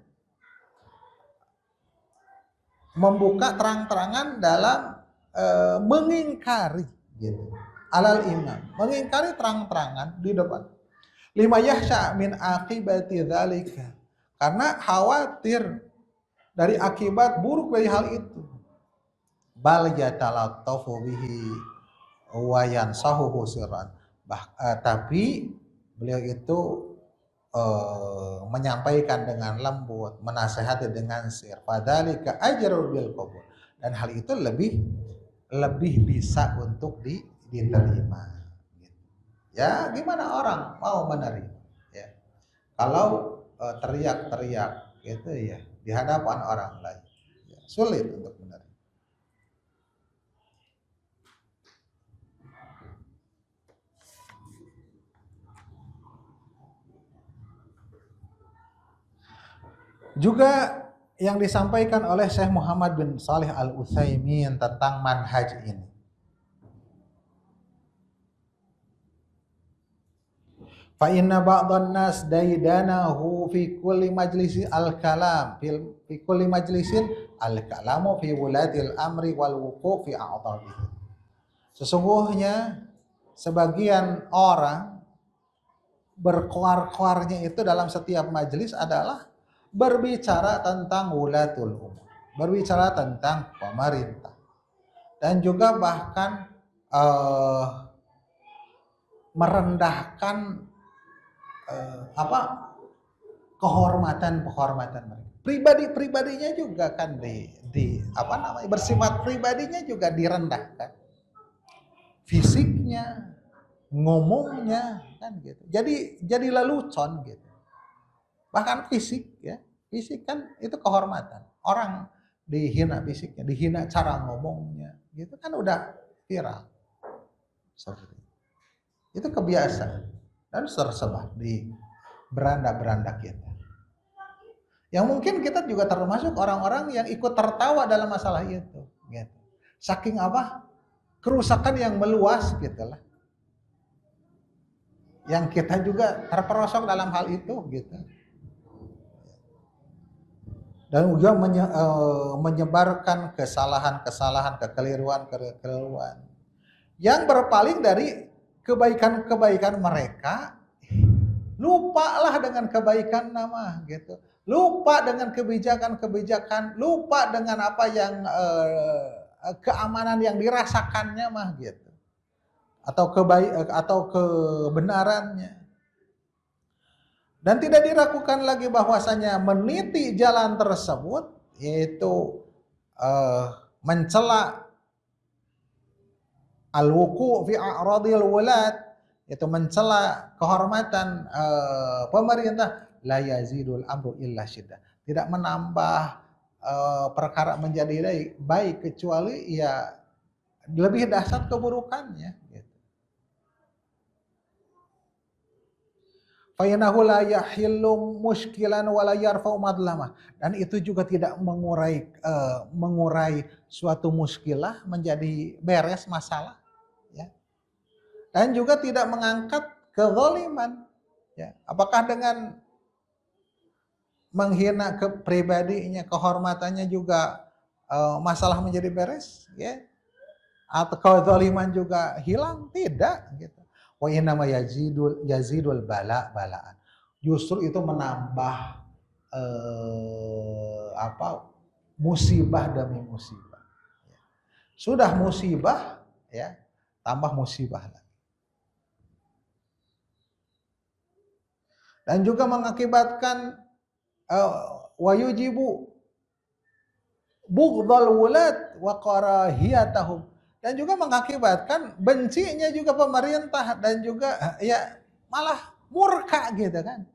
Membuka terang-terangan dalam mengingkari gitu. Alal imam, mengingkari terang-terangan di depan. Lima yahsya min akibati dzalika. Karena khawatir dari akibat buruk dari hal itu. Bal yatalattafu bihi wa yansahuhu sirran. Tapi beliau itu menyampaikan dengan lembut, menasehati dengan sir. Fadzalika ajrul bil qabul. Dan hal itu lebih bisa untuk diterima. Ya, gimana orang mau menerima? Ya. Kalau teriak-teriak gitu ya di hadapan orang lain, ya, sulit untuk menerima. Juga yang disampaikan oleh Syekh Muhammad bin Shalih Al-Utsaimin tentang manhaj ini. Fa inna ba'dhan nas daidanahu fi kulli majlisin al-kalam fi kulli majlisin al-kalamu fi wulatil amri wal wuquf fi a'tabihi. Sesungguhnya sebagian orang berkoar-koarnya itu dalam setiap majelis adalah berbicara tentang wulatul umur, berbicara tentang pemerintah, dan juga bahkan merendahkan kehormatan mereka. Pribadinya juga kan bersifat pribadinya juga direndahkan. Fisiknya, ngomongnya kan gitu. Jadi lelucon gitu. Bahkan fisik ya. Fisik kan itu kehormatan. Orang dihina fisiknya, dihina cara ngomongnya, gitu kan udah viral. Seperti itu kebiasaan. Dan tersebar di beranda-beranda kita. Yang mungkin kita juga termasuk orang-orang yang ikut tertawa dalam masalah itu. Gitu. Saking kerusakan yang meluas gitu lah. Yang kita juga terperosok dalam hal itu gitu. Dan juga menyebarkan kesalahan-kesalahan, kekeliruan yang berpaling dari kebaikan-kebaikan mereka, lupalah dengan kebaikan nama gitu, lupa dengan kebijakan-kebijakan, lupa dengan apa yang keamanan yang dirasakannya mah gitu, atau kebenarannya. Dan tidak diragukan lagi bahwasanya meniti jalan tersebut yaitu mencela al-wuqu' fi a'radil wulad, itu mencela kehormatan pemerintah, la yazidul amru illa syiddah. Tidak menambah perkara menjadi baik kecuali ya lebih dahsyat keburukannya gitu. Fayanahu la yahillu muskilan wa la yarfa'u madlamah, dan itu juga tidak mengurai suatu muskilah menjadi beres masalah ya. Dan juga tidak mengangkat kezaliman ya. Apakah dengan menghina kepribadinya, kehormatannya juga masalah menjadi beres ya? Atau kezaliman juga hilang? Tidak gitu. Wa innama yazidul balaan. Justru itu menambah musibah demi musibah. Sudah musibah ya, tambah musibah lagi. Dan juga mengakibatkan wa yujibu bughdal wulad wa karahiyatahum, dan juga mengakibatkan bencinya juga pemerintah dan juga ya malah murka gitu kan.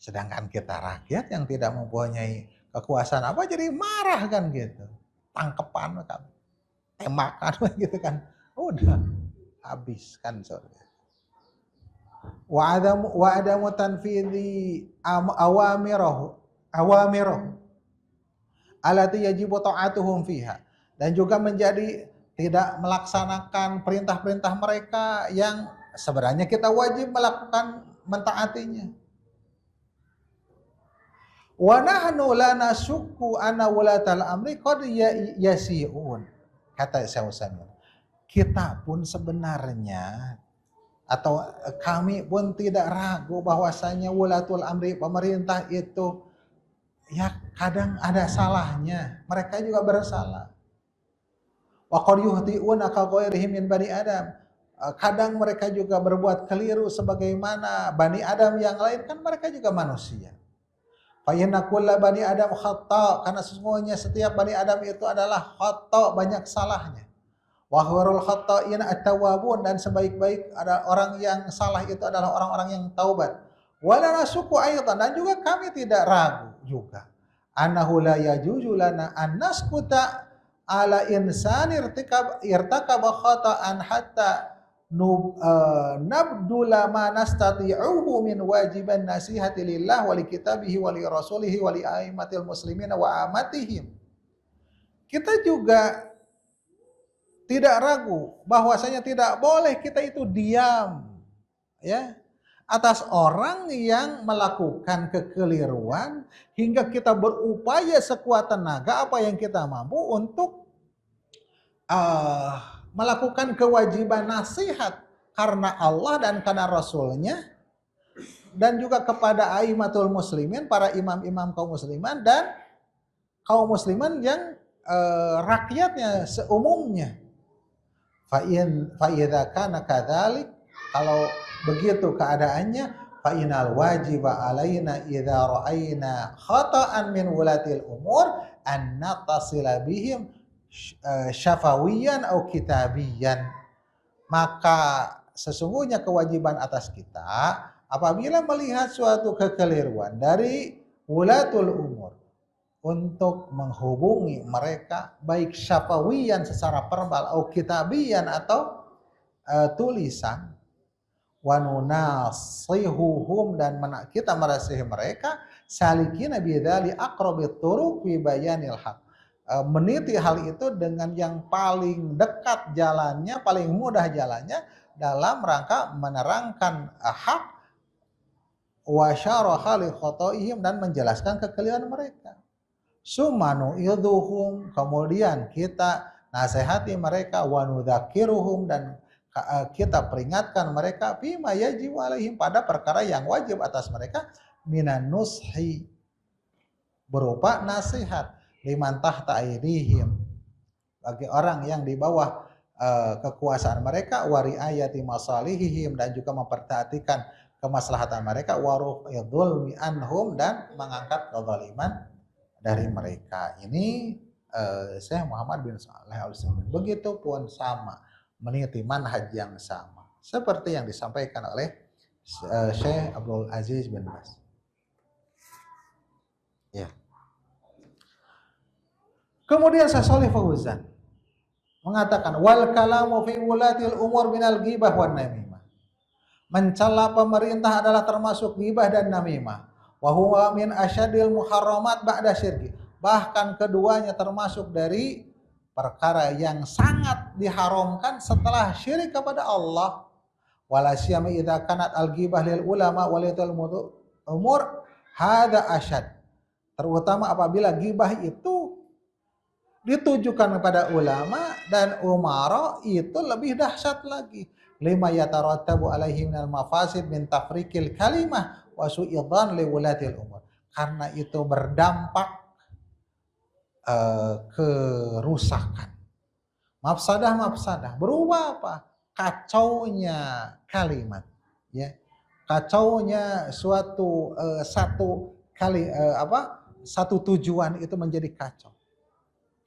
Sedangkan kita rakyat yang tidak mempunyai kekuasaan apa jadi marah kan gitu. Tangkepan kan, tembakan gitu kan. Udah habis kan sorry. Wa adamu tanfidhi awamirahu allati yajibu ta'atuhum fiha, dan juga menjadi tidak melaksanakan perintah-perintah mereka yang sebenarnya kita wajib melakukan mentaatinya. Wa nahnu la nasukku anna wulatal amri qad yasi'un, kata Syekh Utsaimin. Kita pun sebenarnya atau kami pun tidak ragu bahwasanya wulatul amri, pemerintah itu ya kadang ada salahnya, mereka juga bersalah. Wa qad yuhti'una ka ghairihim min bani Adam. Kadang mereka juga berbuat keliru sebagaimana bani Adam yang lain, kan mereka juga manusia. Fa inna kulla bani Adam khata', karena sesungguhnya setiap bani Adam itu adalah khata', banyak salahnya. Wa khairul khata'in at-tawwabun, dan sebaik-baik ada orang yang salah itu adalah orang-orang yang taubat. Wala nasuku aidan, dan juga kami tidak ragu juga annahu la yajuzu lana an naskuta ala insani irtakaba khata'an hatta nabdula ma nastati'uhu min wajiban nasihati lillah wa li kitabihi wa li rasulihi wa li aimatil muslimina wa amatihim. Kita juga tidak ragu bahwasanya tidak boleh kita itu diam ya atas orang yang melakukan kekeliruan, hingga kita berupaya sekuat tenaga apa yang kita mampu untuk melakukan kewajiban nasihat karena Allah dan karena Rasulnya, dan juga kepada aimatul muslimin, para imam-imam kaum musliman dan kaum musliman yang rakyatnya seumumnya. Fa idza kana kadzalik, kalau begitu keadaannya, fa inal wajiba alaina idza ra'aina khata'an min wulatil umur an natasila bihim syafawiyan atau kitabiyan. Maka sesungguhnya kewajiban atas kita apabila melihat suatu kekeliruan dari wulatul umur untuk menghubungi mereka, baik syafawiyan secara verbal atau kitabiyan atau tulisan, wa nunasihuhum, dan kita merasihi mereka, salikina bidzali aqrabit turuq fi bayanil haq, meniti hal itu dengan yang paling dekat jalannya, paling mudah jalannya dalam rangka menerangkan hak, wa syaraha li khotoihim, dan menjelaskan kekeliruan mereka. Sumanu idhuhum, kemudian kita nasihati mereka, wa nudzakiruhum, dan kita peringatkan mereka, bima yajibu alaihim, pada perkara yang wajib atas mereka, minan nushi, berupa nasihat, liman tahta aidihim, bagi orang yang di bawah kekuasaan mereka, wa riayati masalihihim, dan juga memperhatikan kemaslahatan mereka, wa ruf'idh anhum, dan mengangkat kezaliman dari mereka. Ini Syekh Muhammad bin Shalih Al-Utsaimin. Begitupun sama, meniti manhaj yang sama seperti yang disampaikan oleh Syekh Abdul Aziz bin Baz. Ya. Kemudian Syekh Shalih Fauzan mengatakan wal kalamu fi wulatil umur minal ghibah wan namimah. Mencela pemerintah adalah termasuk ghibah dan namimah. Wa huwa min asyadil muharramat ba'da syirki. Bahkan keduanya termasuk dari perkara yang sangat diharamkan setelah syirik kepada Allah. Wala siyama idza kanat al ghibah lil ulama walitul umur hadza asyad. Terutama apabila ghibah itu ditujukan kepada ulama dan umara, itu lebih dahsyat lagi. Lima yatarattabu alaihi minal mafasid min tafrikil kalimah wa su'idhan li wulatil umur. Karena itu berdampak kerusakan. Mafsadah berupa apa? Kacaunya kalimat, ya. Kacaunya satu tujuan itu menjadi kacau.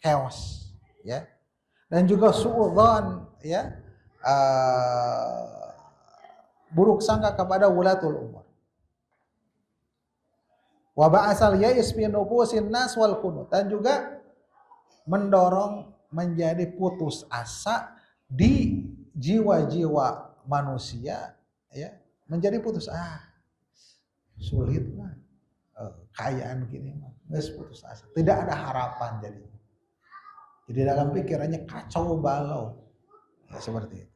Chaos, ya, dan juga suudzon, ya, buruk sangka kepada wulatul umur. Wa ba'asal ya'is fi nufusin nas wal qunut, dan juga mendorong menjadi putus asa di jiwa-jiwa manusia, ya, menjadi putus sulit lah, kayaan gini mah, putus asa, tidak ada harapan jadinya. Jadi dalam pikirannya kacau balau, ya, seperti itu.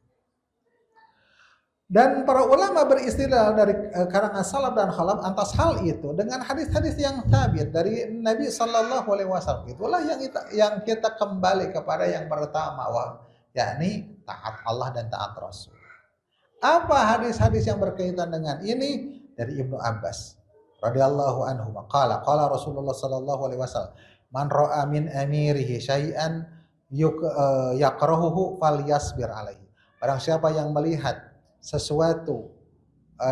Dan para ulama beristidlal dari karangan salaf dan khalaf atas hal itu dengan hadis-hadis yang sabit dari Nabi Sallallahu Alaihi Wasallam. Itulah yang kita kembali kepada yang pertama, yakni taat Allah dan taat Rasul. Apa hadis-hadis yang berkaitan dengan ini? Dari Ibnu Abbas radhiyallahu anhu, qala Rasulullah Sallallahu Alaihi Wasallam, man ra'a min amirihi syai'an yakrahuhu falyasbir alaihi. Barang siapa yang melihat sesuatu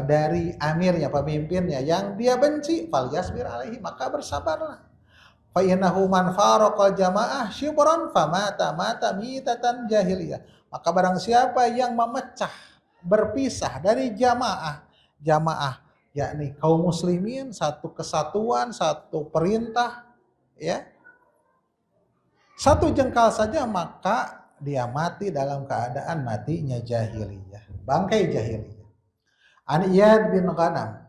dari amirnya, pemimpinnya yang dia benci, falyasbir alaihi, maka bersabarlah. Fa innahu man faraqal jamaah shibran famata mitatan jahiliyah. Maka barang siapa yang memecah, berpisah dari jamaah yakni kaum muslimin, satu kesatuan, satu perintah, ya, satu jengkal saja, maka dia mati dalam keadaan matinya jahiliyah, bangkai jahiliyah. An Iyad bin Ghanam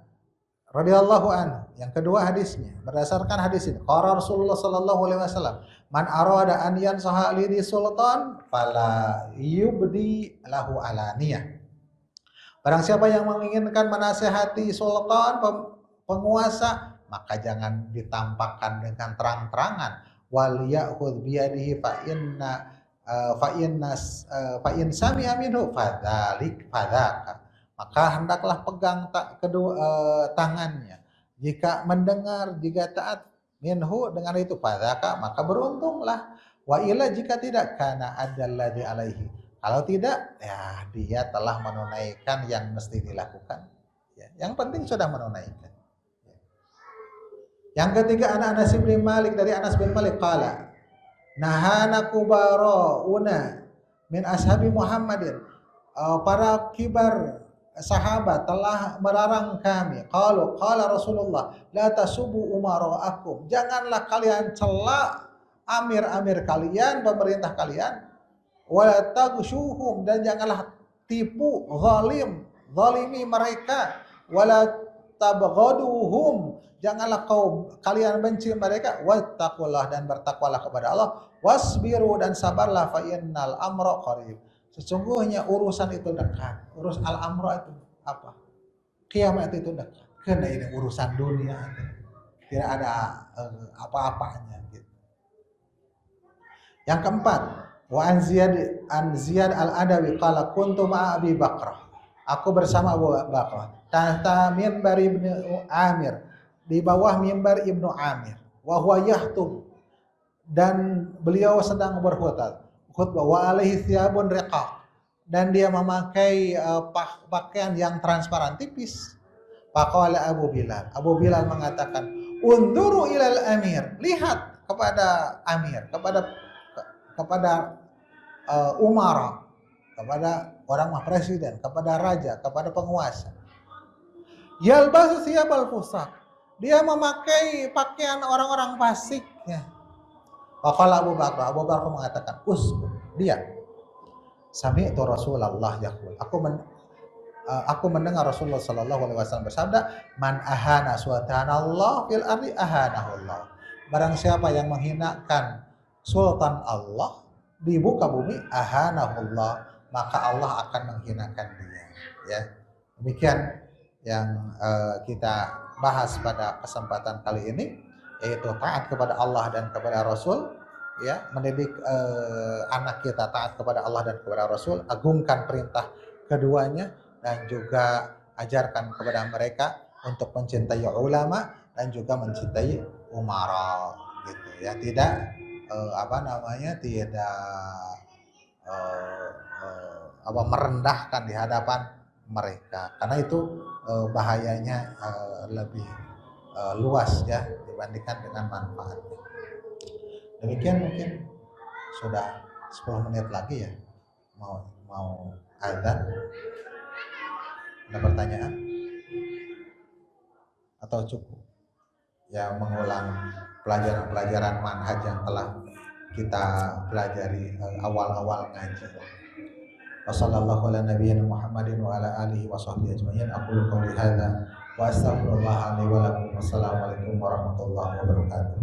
radhiyallahu anhu, yang kedua hadisnya berdasarkan hadis ini, qala Rasulullah sallallahu alaihi wasallam, man arada an yansaha li sultan fala yubdi lahu alaniyah. Barang siapa yang menginginkan menasihati sultan, penguasa, maka jangan ditampakkan dengan terang-terangan. Wal ya'khudh biyadihi fa in sami'a minhu fadzaka. Maka hendaklah pegang tangannya. Jika mendengar, jika taat minhu dengan itu, fadzaka, maka beruntunglah. Wa illa, jika tidak, kana adalladzi alaihi. Kalau tidak, ya dia telah menunaikan yang mesti dilakukan. Ya, yang penting sudah menunaikan. Yang ketiga, Anas bin Malik, dari Anas bin Malik qala nahana kubara'una min ashabi Muhammadin, para kibar sahabat telah melarang kami. Qala Rasulullah la tasubu umara'akum, janganlah kalian cela amir-amir kalian, pemerintah kalian, wala taghshuhum, dan janganlah tipu, zalimi mereka, wala tabghaduhum, janganlah kalian benci mereka, wattaqullah, dan bertakwalah kepada Allah, wasbiru, dan sabarlah, fa innal amra qarib, sesungguhnya urusan itu dekat. Al-amra itu apa? Kiamat itu dekat. Karena ini urusan dunia, tidak ada apa-apanya gitu. Yang keempat, wa an Ziyad al-Adawi qala kuntu ma'a Abi Bakrah, aku bersama Abu Bakrah, tahta mimbar Ibnu Amir, di bawah mimbar Ibnu Amir, wa huwa yahtub, dan beliau sedang berkhutbah, wa alaihi thiyabun riqaq, dan dia memakai pakaian yang transparan, tipis, Faqala Abu Bilal. Abu Bilal mengatakan, "Unduru ilal amir." Lihat kepada amir, kepada umara, kepada orang presiden, kepada raja, kepada penguasa. Yalbasu siyabal fusaq. Dia memakai pakaian orang-orang fasik. Ya. Faqala Abu Bakar. Abu Bakar mengatakan, "Uskut." Dia. Sami'tu Rasulullah yaqul. Aku mendengar Rasulullah sallallahu alaihi wasallam bersabda, "Man ahana sultanallah fil ardi ahanahullah." Barang siapa yang menghinakan sultan Allah di muka bumi, ahanahullah, maka Allah akan menghinakan dia. Ya. Demikian yang kita bahas pada kesempatan kali ini, yaitu taat kepada Allah dan kepada Rasul, ya, mendidik anak kita taat kepada Allah dan kepada Rasul, agungkan perintah keduanya, dan juga ajarkan kepada mereka untuk mencintai ulama dan juga mencintai umara, gitu ya. Tidak merendahkan di hadapan mereka, karena itu bahayanya lebih luas ya dibandingkan dengan manfaatnya. Demikian, mungkin sudah 10 menit lagi ya mau azan. Ada pertanyaan atau cukup ya mengulang pelajaran-pelajaran manhaj yang telah kita pelajari awal-awal ngaji. Wassallallahu ala nabiyyina Muhammadin wa ala alihi wa sahbihi ajma'in. Aqulu qouli hadza wa astaghfirullah li wa lakum. Wassalamualaikum warahmatullahi wabarakatuh.